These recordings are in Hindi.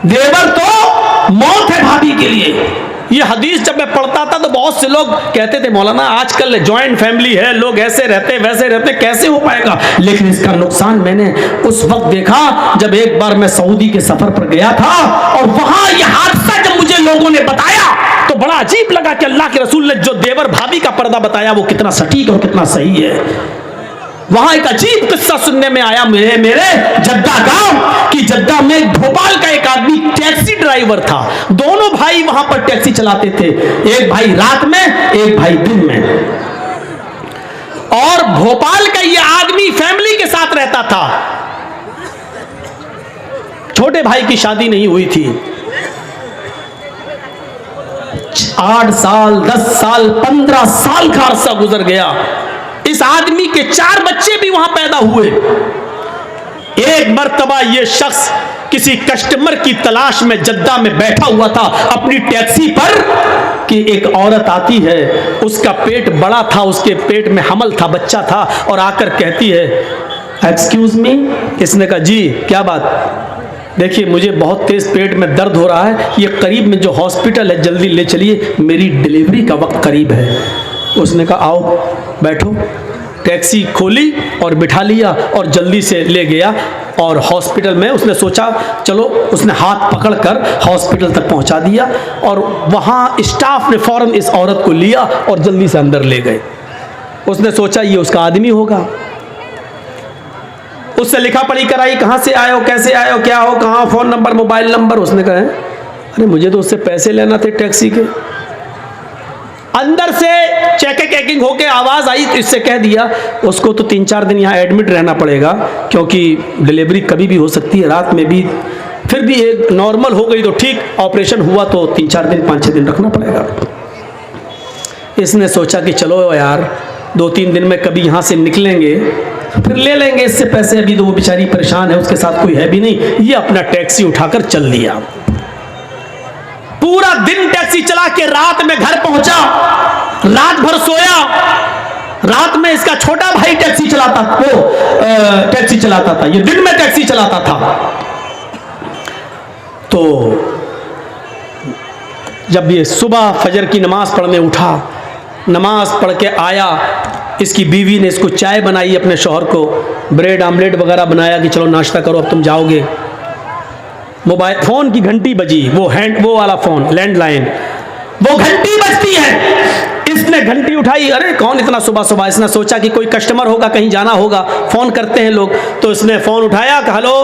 देवर तो मौत है भाभी के लिए। ये हदीस जब मैं पढ़ता था तो बहुत से लोग कहते थे मौलाना आजकल जॉइंट फैमिली है, लोग ऐसे रहते वैसे रहते, कैसे हो पाएगा। लेकिन इसका नुकसान मैंने उस वक्त देखा जब एक बार मैं सऊदी के सफर पर गया था और वहां यह हादसा जब मुझे लोगों ने बताया तो बड़ा अजीब लगा कि अल्लाह के रसूल ने जो देवर भाभी का पर्दा बताया वो कितना सटीक और कितना सही है। वहां एक अजीब किस्सा सुनने में आया मेरे जद्दा गांव कि जद्दा में भोपाल का एक आदमी टैक्सी ड्राइवर था। दोनों भाई वहां पर टैक्सी चलाते थे, एक भाई रात में एक भाई दिन में। और भोपाल का ये आदमी फैमिली के साथ रहता था। छोटे भाई की शादी नहीं हुई थी। 8 साल 10 साल 15 साल का अरसा गुजर गया। इस आदमी के 4 बच्चे भी वहां पैदा हुए। एक मर्तबा यह शख्स किसी कस्टमर की तलाश में जद्दा में बैठा हुआ था अपनी टैक्सी पर कि एक औरत आती है, उसका पेट बड़ा था, उसके पेट में हमल था, बच्चा था, और आकर कहती है एक्सक्यूज मी। इसने कहा जी क्या बात। देखिए मुझे बहुत तेज पेट में दर्द हो रहा है, ये करीब में जो हॉस्पिटल है जल्दी ले चलिए, मेरी डिलीवरी का वक्त करीब है। उसने कहा आओ बैठो। टैक्सी खोली और बिठा लिया और जल्दी से ले गया और हॉस्पिटल में उसने सोचा चलो, उसने हाथ पकड़कर हॉस्पिटल तक पहुंचा दिया और वहां स्टाफ ने फौरन इस औरत को लिया और जल्दी से अंदर ले गए। उसने सोचा ये उसका आदमी होगा। उससे लिखा पढ़ी कराई, कहाँ से आए हो, कैसे आए हो, क्या हो, कहाँ, फोन नंबर, मोबाइल नंबर। उसने कहा अरे मुझे तो उससे पैसे लेना थे टैक्सी के। अंदर से चेकिंग होके आवाज आई तो इससे कह दिया उसको तो 3-4 दिन यहाँ एडमिट रहना पड़ेगा क्योंकि डिलीवरी कभी भी हो सकती है, रात में भी। फिर भी एक नॉर्मल हो गई तो ठीक, ऑपरेशन हुआ तो 3-4 दिन 5-6 दिन रखना पड़ेगा। इसने सोचा कि चलो यार 2-3 दिन में कभी यहाँ से निकलेंगे फिर ले लेंगे इससे पैसे, अभी तो वो बेचारी परेशान है, उसके साथ कोई है भी नहीं। ये अपना टैक्सी उठाकर चल लिया। पूरा दिन टैक्सी चला के रात में घर पहुंचा, रात भर सोया। रात में इसका छोटा भाई टैक्सी चलाता था, ये दिन में टैक्सी चलाता था। तो जब ये सुबह फजर की नमाज पढ़ने उठा, नमाज पढ़ के आया, इसकी बीवी ने इसको चाय बनाई, अपने शौहर को ब्रेड आमलेट वगैरह बनाया कि चलो नाश्ता करो अब तुम जाओगे। मोबाइल फोन की घंटी बजी, वो वाला फोन लैंडलाइन, वो घंटी बजती है। इसने घंटी उठाई, अरे कौन इतना सुबह सुबह। इसने सोचा कि कोई कस्टमर होगा, कहीं जाना होगा, फोन करते हैं लोग। तो इसने फोन उठाया, कहा हेलो।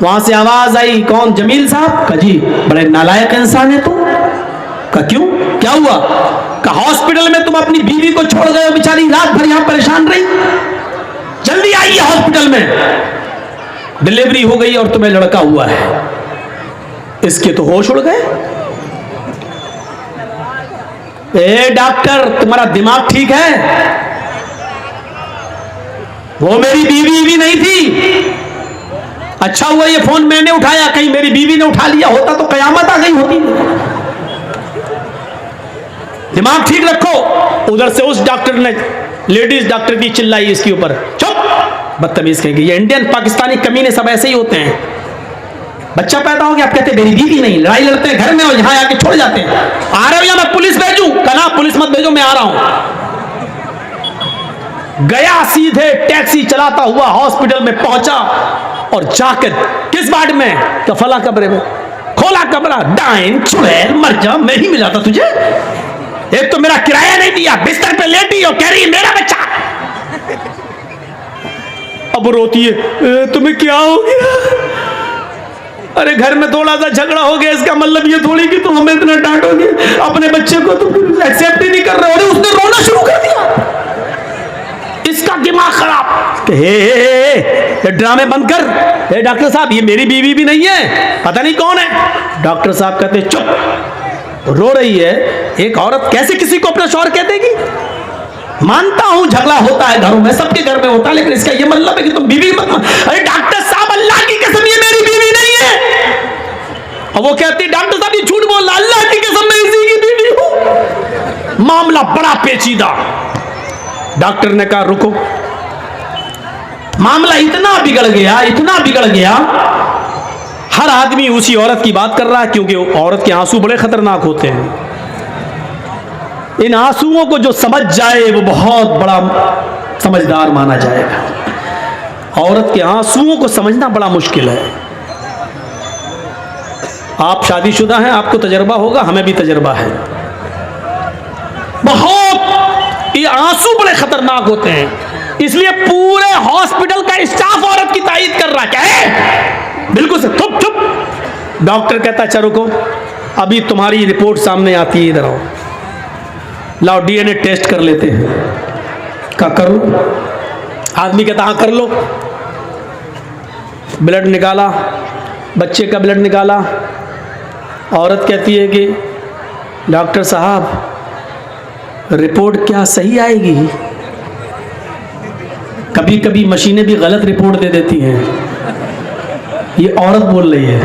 वहां से आवाज आई कौन, जमील साहब। कहा जी, बड़े नालायक इंसान है तू। कहा क्यों, क्या हुआ। कहा हॉस्पिटल में तुम अपनी बीवी को छोड़ गए हो, बेचारी रात भर यहां परेशान रही, जल्दी आइए हॉस्पिटल में, डिलीवरी हो गई और तुम्हें लड़का हुआ है। इसके तो होश उड़ गए। ए डॉक्टर तुम्हारा दिमाग ठीक है, वो मेरी बीवी भी नहीं थी। अच्छा हुआ ये फोन मैंने उठाया, कहीं मेरी बीवी ने उठा लिया होता तो कयामत आ गई होती। दिमाग ठीक रखो। उधर से उस डॉक्टर ने, लेडीज डॉक्टर की चिल्लाई इसके ऊपर, चुप बदतमीज कहेंगे। ये इंडियन पाकिस्तानी कमीने सब ऐसे ही होते हैं। बच्चा पैदा हो गया, आप कहते मेरी बीवी नहीं, लड़ाई लड़ते हैं घर में और यहां आके छोड़ जाते हैं। आ रहे हो या मैं पुलिस भेजूं। कहना पुलिस मत भेजो, मैं आ रहा हूं। गया सीधे टैक्सी चलाता हुआ हॉस्पिटल में पहुंचा और जाकर किस वार्ड में, क्या फला कमरे में, खोला कमरा, डाइन चुड़ैल मर जा, मैं ही मिला था तुझे। एक तो मेरा किराया नहीं दिया, बिस्तर पे लेटी और कह रही है मेरा बच्चा। अब रोती है, तुम्हें क्या हो गया। अरे घर में थोड़ा सा झगड़ा हो गया, इसका मतलब ये थोड़ी कि तुम हमें इतना डांटोगे, अपने बच्चे को तुम एक्सेप्ट ही नहीं कर रहे हो। अरे उसने रोना शुरू कर दिया, इसका दिमाग खराब। हे ड्रामे बंद कर। हे डॉक्टर साहब ये मेरी बीवी भी नहीं है, पता नहीं कौन है। डॉक्टर साहब कहते चुप। रो रही है। एक औरत कैसे किसी को अपना शौहर कह देगी। मानता हूं झगड़ा होता है घरों में, सबके घर में होता है, लेकिन इसका ये मतलब है कि तुम बीवी मत। अरे डॉक्टर साहब अल्लाह की कसम ये मेरी बीवी नहीं है। और वो कहती डॉक्टर साहब ये झूठ बोल रहा, अल्लाह की कसम मैं इसी की बीवी हूं। मामला बड़ा पेचीदा। डॉक्टर ने कहा रुको। मामला इतना बिगड़ गया, हर आदमी उसी औरत की बात कर रहा है, क्योंकि औरत के आंसू बड़े खतरनाक होते हैं। इन आंसुओं को जो समझ जाए वो बहुत बड़ा समझदार माना जाएगा। औरत के आंसुओं को समझना बड़ा मुश्किल है। आप शादीशुदा हैं, आपको तजर्बा होगा, हमें भी तजर्बा है। बहुत ये आंसू बड़े खतरनाक होते हैं, इसलिए पूरे हॉस्पिटल का स्टाफ औरत की तारीफ कर रहा है। क्या है? बिल्कुल से चुप चुप। डॉक्टर कहता है, चलो रुको, अभी तुम्हारी रिपोर्ट सामने आती है, इधर आओ, लाओ डीएनए टेस्ट कर लेते हैं। क्या कर लो? आदमी कहता हाँ कर लो। ब्लड निकाला, बच्चे का ब्लड निकाला। औरत कहती है कि डॉक्टर साहब रिपोर्ट क्या सही आएगी? कभी कभी मशीनें भी गलत रिपोर्ट दे देती हैं। ये औरत बोल रही है।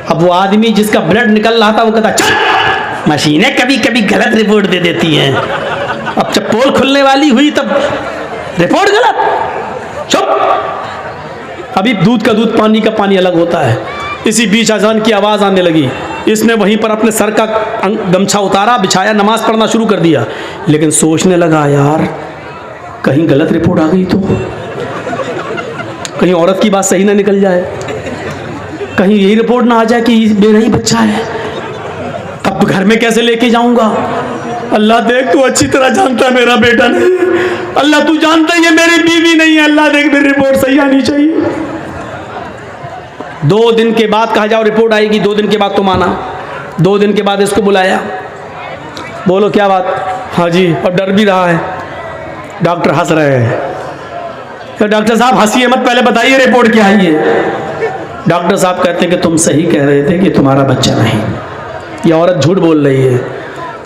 अब वो आदमी जिसका ब्लड निकल रहा था वो कहता चल, मशीनें कभी कभी गलत रिपोर्ट दे देती हैं। अब जब पोल खुलने वाली हुई तब रिपोर्ट गलत। चुप। अभी दूध का दूध, पानी का पानी अलग होता है। इसी बीच अजान की आवाज़ आने लगी। इसने वहीं पर अपने सर का गमछा उतारा, बिछाया, नमाज पढ़ना शुरू कर दिया। लेकिन सोचने लगा, यार कहीं गलत रिपोर्ट आ गई तो, कहीं औरत की बात सही ना निकल जाए, कहीं यही रिपोर्ट ना आ जाए कि मेरा ही बच्चा है, तब घर में कैसे लेके जाऊंगा? अल्लाह देख, तू अच्छी तरह जानता है मेरा बेटा नहीं है। अल्लाह तू जानता है ये मेरी बीवी नहीं है। अल्लाह देख, मेरी रिपोर्ट सही आनी चाहिए। 2 दिन के बाद कहा जाओ रिपोर्ट आएगी। 2 दिन के बाद तुम आना। 2 दिन के बाद इसको बुलाया। बोलो क्या बात? हाँ जी। और डर भी रहा है। डॉक्टर हंस रहे हैं। तो डॉक्टर साहब हंसिए मत, पहले बताइए रिपोर्ट क्या आई है। डॉक्टर साहब कहते हैं कि तुम सही कह रहे थे कि तुम्हारा बच्चा नहीं। ये औरत झूठ बोल रही है,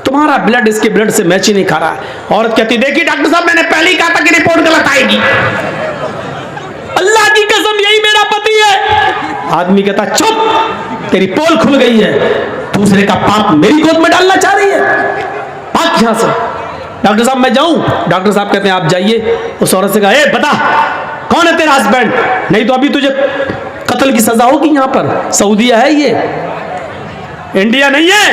तुम्हारा ब्लड इसके ब्लड से मैच ही नहीं खा रहा। औरत कहती, देखिए डॉक्टर साहब, मैंने पहले ही कहा था कि रिपोर्ट गलत आएगी। अल्लाह की कसम यही मेरा पति है। आदमी कहता, चुप, तेरी पोल खुल गई है, दूसरे का पाप मेरी गोद में डालना चाह रही है, भाग यहां से। डॉक्टर साहब मैं जाऊं? डॉक्टर साहब कहते हैं आप जाइए। उस औरत से कहा, ए बता कौन है तेरा हस्बैंड, नहीं तो अभी तुझे कत्ल की सजा होगी। यहां पर सऊदीया है, ये इंडिया नहीं है।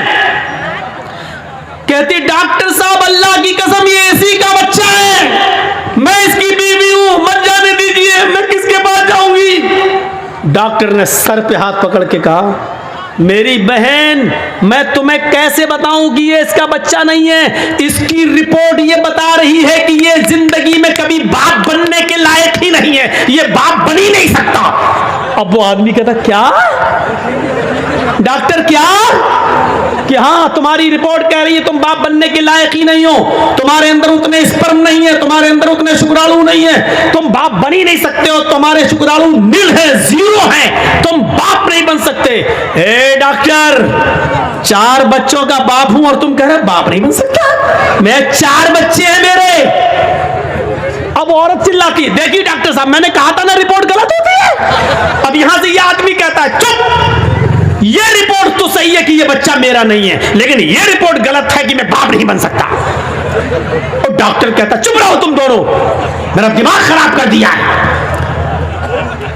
कहती, डॉक्टर साहब अल्लाह की कसम ये इसी का बच्चा है, मैं इसकी बीवी हूं, मत जाने दीजिए, मैं किसके पास जाऊंगी? डॉक्टर ने सर पे हाथ पकड़ के कहा, मेरी बहन मैं तुम्हें कैसे बताऊं कि ये इसका बच्चा नहीं है? इसकी रिपोर्ट ये बता रही है कि ये जिंदगी में कभी बाप बनने के लायक ही नहीं है, ये बाप बन ही नहीं सकता। अब वो आदमी कहता, क्या डॉक्टर, क्या? कि हाँ, तुम्हारी रिपोर्ट कह रही है तुम बाप बनने के लायक ही नहीं हो, तुम्हारे अंदर उतने स्पर्म नहीं है, तुम्हारे अंदर उतने शुक्राणु नहीं है, तुम बाप बन ही नहीं सकते हो, तुम्हारे शुक्राणु नील है, 0 है, तुम बाप नहीं बन सकते। ए डॉक्टर, 4 बच्चों का बाप हूं और तुम कह रहे बाप नहीं बन सकता? मैं 4 बच्चे हैं मेरे। अब औरत चिल्लाती, देखिए डॉक्टर साहब मैंने कहा था ना रिपोर्ट गलत होती है। अब यहां से ये आदमी कहता है, चुप, ये रिपोर्ट तो सही है कि ये बच्चा मेरा नहीं है, लेकिन ये रिपोर्ट गलत है कि मैं बाप नहीं बन सकता। और डॉक्टर कहता, चुप रहो तुम दोनों, मेरा दिमाग खराब कर दिया है।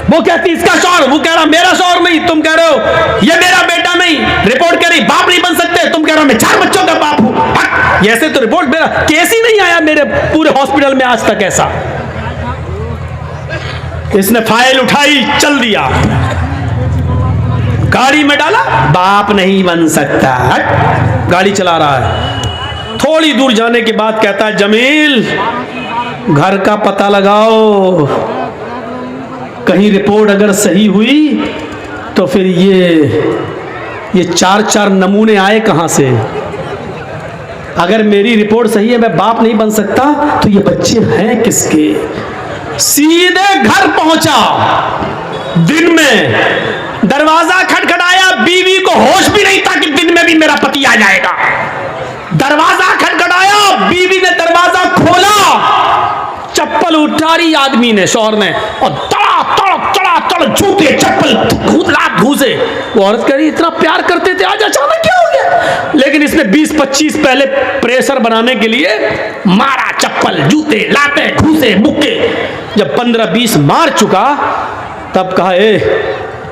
वो कहती इसका शौहर, वो कह रहा मेरा शौहर नहीं, तुम कह रहे हो ये मेरा बेटा नहीं, रिपोर्ट कह रही बाप नहीं बन सकते, तुम कह रहे हो मैं 4 बच्चों का बाप हूं। ऐसे तो रिपोर्ट मेरा केस ही नहीं आया मेरे पूरे हॉस्पिटल में आज तक ऐसा। इसने फाइल उठाई, चल दिया, गाड़ी में डाला, बाप नहीं बन सकता, गाड़ी चला रहा है। थोड़ी दूर जाने के बाद कहता है, जमील घर का पता लगाओ, कहीं रिपोर्ट अगर सही हुई तो फिर ये 4 नमूने आए कहां से? अगर मेरी रिपोर्ट सही है मैं बाप नहीं बन सकता तो ये बच्चे हैं किसके? सीधे घर पहुंचा, दिन में दरवाजा खटखटाया, बीवी को होश भी नहीं था कि दिन में भी मेरा पति आ जाएगा। दरवाजा खटखटाया, बीवी ने दरवाजा खोला, चप्पल उतारी आदमी ने, शौहर ने, और तड़ा जूते चप्पल घूसे। वो औरत कह रही इतना प्यार करते थे, आज अचानक क्या हो गया? लेकिन इसने 20-25 पहले प्रेशर बनाने के लिए मारा, चप्पल जूते लाते घूसे मुक्के। जब 15-20 मार चुका तब कहा,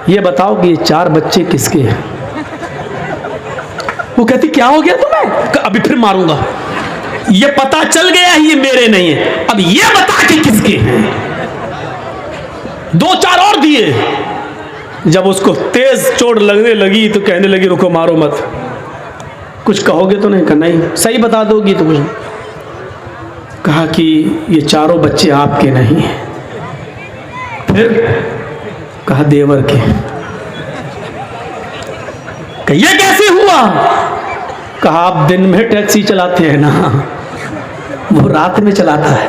ये बताओ कि ये 4 बच्चे किसके हैं? वो कहती क्या हो गया तुम्हें? अभी फिर मारूंगा। ये पता चल गया ये मेरे नहीं है, अब ये बता कि किसके हैं। 2-4 और दिए। जब उसको तेज चोट लगने लगी तो कहने लगी रुको मारो मत, कुछ कहोगे तो नहीं? कहा नहीं, सही बता दोगी तो कुछ। कहा कि ये 4 बच्चे आपके नहीं हैं। फिर कहा देवर के। कहा ये कैसे हुआ? कहा आप दिन में टैक्सी चलाते हैं ना, वो रात में चलाता है।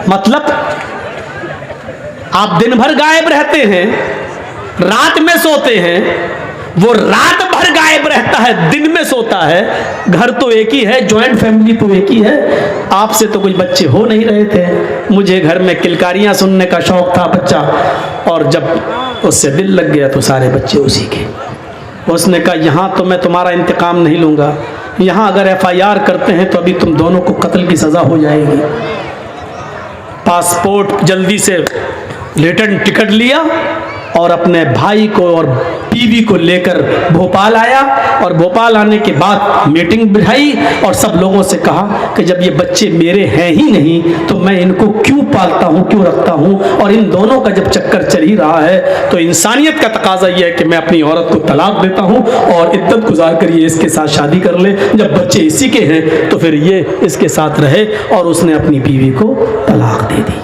मतलब आप दिन भर गायब रहते हैं, रात में सोते हैं, वो रात भर गायब रहता है, दिन में सोता है। घर तो एक ही है, जॉइंट फैमिली तो एक ही है। आपसे तो कुछ बच्चे हो नहीं रहे थे। मुझे घर में किलकारियां सुनने का शौक था बच्चा, और जब उससे दिल लग गया तो सारे बच्चे उसी के। उसने कहा यहाँ तो मैं तुम्हारा इंतकाम नहीं लूँगा, यहाँ अगर FIR करते हैं तो अभी तुम दोनों को कत्ल की सज़ा हो जाएगी। पासपोर्ट जल्दी से रिटर्न टिकट लिया और अपने भाई को और बीवी को लेकर भोपाल आया, और भोपाल आने के बाद मीटिंग बिठाई और सब लोगों से कहा कि जब ये बच्चे मेरे हैं ही नहीं तो मैं इनको क्यों पालता हूँ, क्यों रखता हूँ, और इन दोनों का जब चक्कर चल ही रहा है तो इंसानियत का तकाजा यह है कि मैं अपनी औरत को तलाक देता हूँ और इद्दत गुजार कर ये इसके साथ शादी कर ले। जब बच्चे इसी के हैं तो फिर ये इसके साथ रहे, और उसने अपनी बीवी को तलाक दे दी।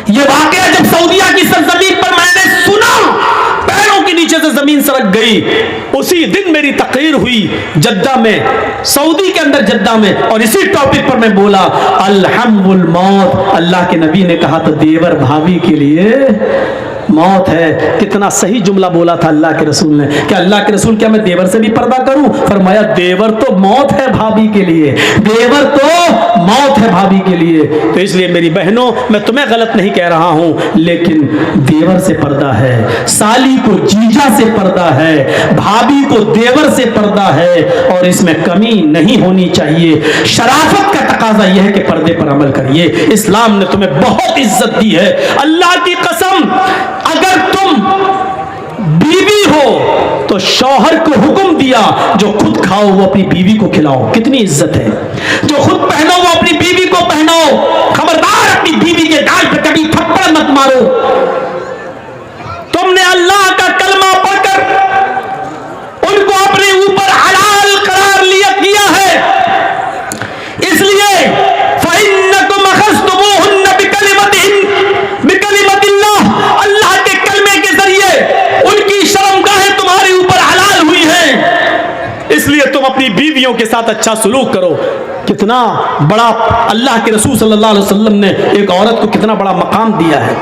ये वाकया जब सऊदिया की सरजमीन पर मैंने सुना, पैरों के नीचे से जमीन सरक गई। उसी दिन मेरी तकरीर हुई जद्दा में, सऊदी के अंदर जद्दा में, और इसी टॉपिक पर मैं बोला अल्हम्दुल मौत। अल्लाह के नबी ने कहा तो देवर भाभी के लिए मौत है। कितना सही जुमला बोला था अल्लाह के रसूल ने। क्या अल्लाह के रसूल क्या मैं देवर से भी पर्दा करूं? फरमाया देवर तो मौत है भाभी के लिए, देवर तो मौत है भाभी के लिए। तो इसलिए मेरी बहनों, मैं तुम्हें गलत नहीं कह रहा हूं, लेकिन देवर से पर्दा है, साली को जीजा से पर्दा है, भाभी को देवर से पर्दा है, और इसमें कमी नहीं होनी चाहिए। शराफत का तकाजा यह है कि पर्दे पर अमल करिए। इस्लाम ने तुम्हें बहुत इज्जत दी है। अल्लाह की कसम, अगर तुम बीवी हो तो शौहर को हुक्म दिया जो खुद खाओ वो अपनी बीवी को खिलाओ। कितनी इज्जत है। जो खुद पहनो वो अपनी बीवी को पहनाओ। खबरदार अपनी बीवी के गाल पे कभी थप्पड़ मत मारो। तुमने अल्लाह का कलमा पढ़कर उनको अपने ऊपर हलाल करार लिया किया है, इसलिए फइन्नकुम अखज़्तुमूहुन्न बिकलिमतिल्लाह, अल्लाह के कलमे के जरिए उनकी शर्मगाहें तुम्हारे ऊपर हलाल हुई हैं, इसलिए तुम अपनी बीवियों के साथ अच्छा सलूक करो। कितना बड़ा अल्लाह के रसूल सल्लल्लाहु अलैहि वसल्लम ने एक औरत को कितना बड़ा मकाम दिया है।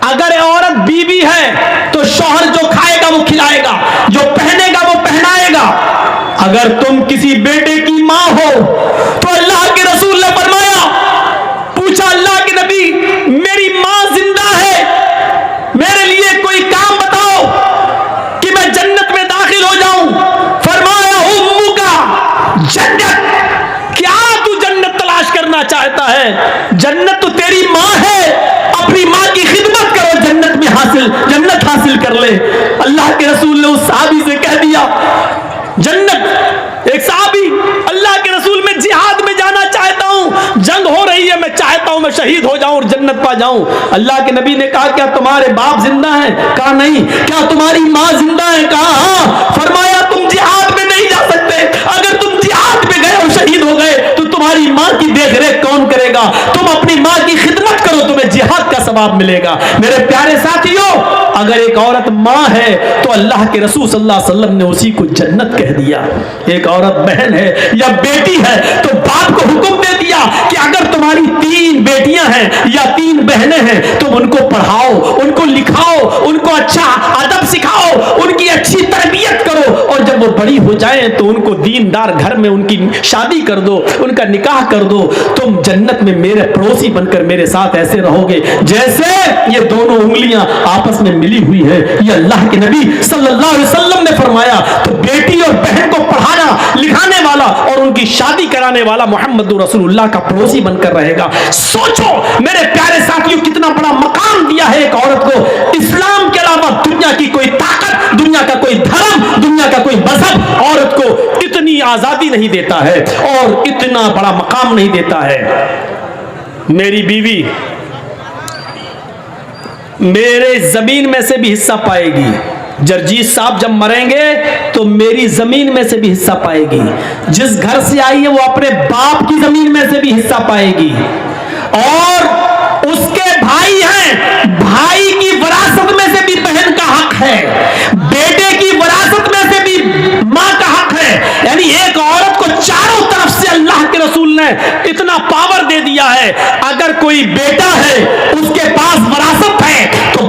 अगर औरत बीवी है तो शौहर जो खाएगा वो खिलाएगा, जो पहनेगा वो पहनाएगा। अगर तुम किसी बेटे की माँ हो तो अल्लाह के रसूल ने फरमाया, पूछा अल्लाह के नबी मेरी माँ जिंदा है, मेरे लिए कोई काम बताओ कि मैं जन्नत में दाखिल हो जाऊं। फरमाया उम्मुका जन्नत। क्या तू जन्नत तलाश करना चाहता है? जन्नत तो तेरी माँ है, अपनी माँ की खिदमत करो, जन्नत हासिल कर ले। अल्लाह के रसूल ने उस साहबी से कह दिया जन्नत। एक साहबी अल्लाह के रसूल में जिहाद में जाना चाहता हूं, जंग हो रही है, मैं चाहता हूं मैं शहीद हो जाऊं और जन्नत पा जाऊं। अल्लाह के नबी ने कहा क्या तुम्हारे बाप जिंदा हैं? कहा नहीं। क्या तुम्हारी माँ जिंदा है? कहा हाँ। फरमाया तुम जिहाद में नहीं जा सकते। अगर तुम जिहाद में गए और शहीद हो गए तो तुम्हारी माँ की देखरेख कौन करेगा? तुम अपनी माँ की खिदमत करो, तुम्हें जिहाद का सवाब मिलेगा। मेरे प्यारे साथियों, अगर एक औरत माँ है तो अल्लाह के रसूल सल्लल्लाहु अलैहि वसल्लम ने उसी को जन्नत कह दिया। एक औरत बहन है या बेटी है तो बाप को हुक्म दे दिया कि अगर तुम्हारी 3 बेटियां हैं या 3 बहनें हैं तुम उनको पढ़ाओ, उनको लिखाओ, उनको अच्छा अदब सिखाओ, उनकी अच्छी तरबियत करो, और जब वो बड़ी हो जाएं तो उनको दीनदार घर में उनकी शादी कर दो, उनका निकाह कर दो। तुम जन्नत में मेरे पड़ोसी बनकर मेरे साथ ऐसे रहोगे जैसे ये दोनों उंगलियां आपस में मिली हुई है। ये अल्लाह के नबी सल्लल्लाहु अलैहि वसल्लम ने फरमाया। तो बेटी और बहन को पढ़ाना लिखाने वाला और उनकी शादी कराने वाला मोहम्मद रसूलुल्लाह का पड़ोसी बनकर रहेगा। सोचो मेरे प्यारे साथियों, कितना बड़ा मकाम दिया है एक औरत को। इस्लाम के अलावा दुनिया की कोई ताकत, दुनिया का कोई धर्म, दुनिया का कोई मजहब औरत को इतनी आजादी नहीं देता है और इतना बड़ा मकाम नहीं देता है। मेरी बीवी मेरे जमीन में से भी हिस्सा पाएगी। जरजीत साहब जब मरेंगे तो मेरी जमीन में से भी हिस्सा पाएगी। जिस घर से आई है वो अपने बाप की जमीन में से भी हिस्सा पाएगी। और उसके भाई हैं, भाई की विरासत में से भी बहन का हक है, बेटे की विरासत में से भी मां का हक है। यानी एक औरत को चारों तरफ से अल्लाह के रसूल ने इतना पावर दे दिया है। अगर कोई बेटा है उसके पास विरासत है तो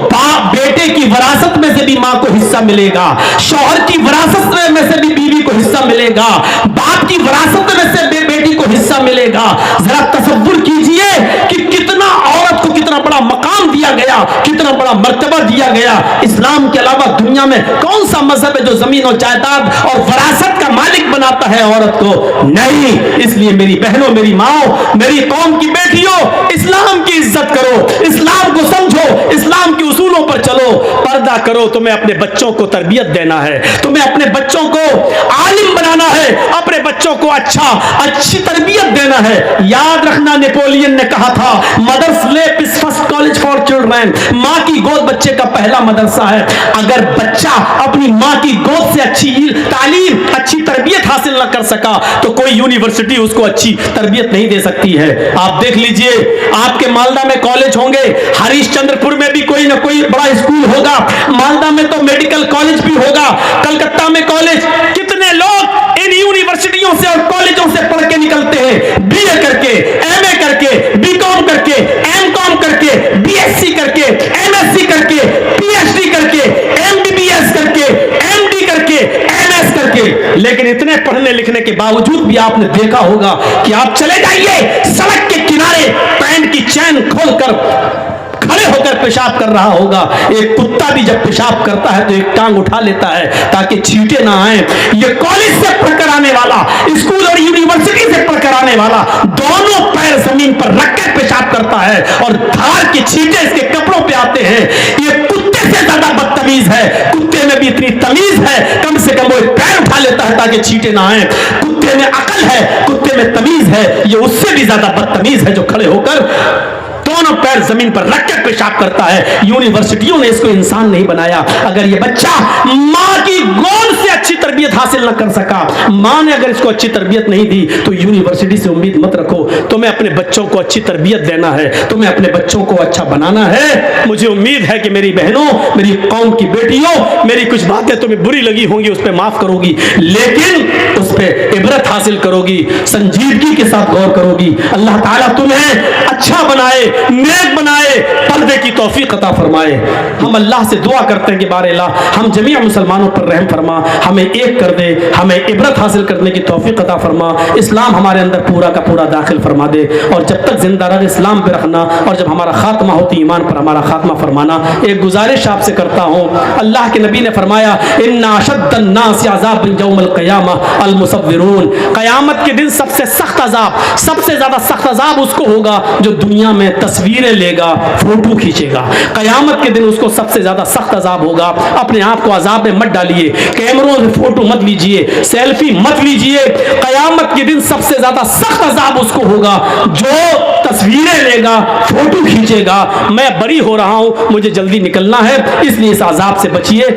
बेटे की विरासत में से भी मां को हिस्सा मिलेगा, शौहर की विरासत में से भी बीवी को हिस्सा मिलेगा, बाप की विरासत में से बेटी को हिस्सा मिलेगा। जरा तसव्वुर कीजिए कि कितना औरत को कितना बड़ा मकाम दिया गया, कितना बड़ा मर्तबा दिया गया। इस्लाम के अलावा दुनिया में कौन सा मजहब है जो जमीन और जायदाद और विरासत का मालिक बनाता है औरत को? नहीं। इसलिए मेरी बहनों, मेरी माओ, मेरी कौम की बेटियों, इस्लाम की इज्जत करो, इस्लाम को समझो, इस्लाम के उसूलों पर चलो, पर्दा करो। तुम्हें अपने बच्चों को तरबियत देना है, तुम्हें अपने बच्चों को आलिम बनाना है, अपने बच्चों को अच्छी तरबियत देना है। याद रखना, नेपोलियन ने कहा था mother's lap is first college for children. मां की गोद बच्चे का पहला मदरसा है। अगर बच्चा अपनी मां की गोद से अच्छी तालीम, अच्छी तरबियत हासिल न कर सका तो कोई यूनिवर्सिटी उसको अच्छी तरबियत नहीं दे सकती है। आप देख लीजिए, आपके मालदा में कॉलेज होंगे, हरिश्चंद्रपुर में भी कोई ना कोई बड़ा स्कूल होगा, मालदा में तो मेडिकल कॉलेज भी होगा, कलकत्ता में कॉलेज। कितने लोग इन यूनिवर्सिटियों से और कॉलेजों से पढ़ के निकलते हैं, बीए करके, एमए करके, बीकॉम करके, एमकॉम करके, बीएससी करके, एमएससी करके, पीएचडी करके, एमबीबीएस करके, एमडी करके, एमएस करके। लेकिन इतने पढ़ने लिखने के बावजूद भी आपने देखा होगा कि आप चले जाइए सड़क के किनारे, पैंट की चैन खोलकर खड़े होकर पेशाब कर रहा होगा। एक कुत्ता भी जब पेशाब करता है तो एक टांग उठा लेता है ताकि छींटे ना आए। ये कॉलेज से पढ़कर आने वाला, स्कूल और यूनिवर्सिटी से पढ़कर आने वाला दोनों पैर जमीन पर रखकर पेशाब करता है और धार के छींटे इसके कपड़ों पे आते हैं। ये कुत्ते से ज्यादा बदतमीज है। कुत्ते में भी इतनी तमीज है, कम से कम वो एक पैर उठा लेता है ताकि छींटे ना आए। कुत्ते में अकल है, कुत्ते में तमीज है। ये उससे भी ज्यादा बदतमीज है जो खड़े होकर दोनों पैर जमीन पर रखकर पेशाब करता है। यूनिवर्सिटियों ने इसको इंसान नहीं बनाया। अगर ये बच्चा मां की गोद से अच्छी तरबियत हासिल न कर सका, मां ने अगर इसको अच्छी तरबियत नहीं दी, तो यूनिवर्सिटी से उम्मीद मत रखो। तुम्हें अपने बच्चों को अच्छी तरबियत देना है, तुम्हें अपने बच्चों को अच्छा बनाना है। मुझे उम्मीद है कि मेरी बहनों, मेरी कौम की बेटियों, मेरी कुछ बातें तुम्हें बुरी लगी होंगी, उस पर माफ करोगी, लेकिन उस पर इबरत हासिल करोगी, संजीदगी के साथ गौर करोगी। अल्लाह ताला तुम्हें अच्छा बनाए, नेक बनाए, पर्दे की तौफीक अता फरमाए। हम अल्लाह से दुआ करते हैं कि बारे अल्लाह हम जमीअ मुसलमानों पर रहम फरमा, हमें एक कर दे, हमें इबरत हासिल करने की तौफीक अता फरमा, इस्लाम हमारे अंदर पूरा का पूरा दाखिल फरमा दे और जब तक जिंदा रहे इस्लाम पे रखना और जब हमारा खात्मा होती ईमान पर हमारा खात्मा फरमाना। एक गुजारिश आपसे करता हूँ, अल्लाह के नबी ने फरमाया इन्ना अशद्दन नास अज़ाबन यौमल क़ियामा अल मुसव्विरून। क़यामत के दिन सबसे सख्त अज़ाब, सबसे ज्यादा सख्त अज़ाब उसको होगा जो दुनिया में तस्वीरें लेगा, फोटो खींचेगा। कयामत के दिन उसको सबसे ज्यादा सख्त अजाब होगा। अपने आप को अजाब में मत डालिए, कैमरों से फोटो मत लीजिए, सेल्फी मत लीजिए। कयामत के दिन सबसे ज्यादा सख्त अजाब उसको होगा जो तस्वीरें लेगा, फोटो खींचेगा। मैं बरी हो रहा हूं, मुझे जल्दी निकलना है, इसलिए इस अजाब से बचिए।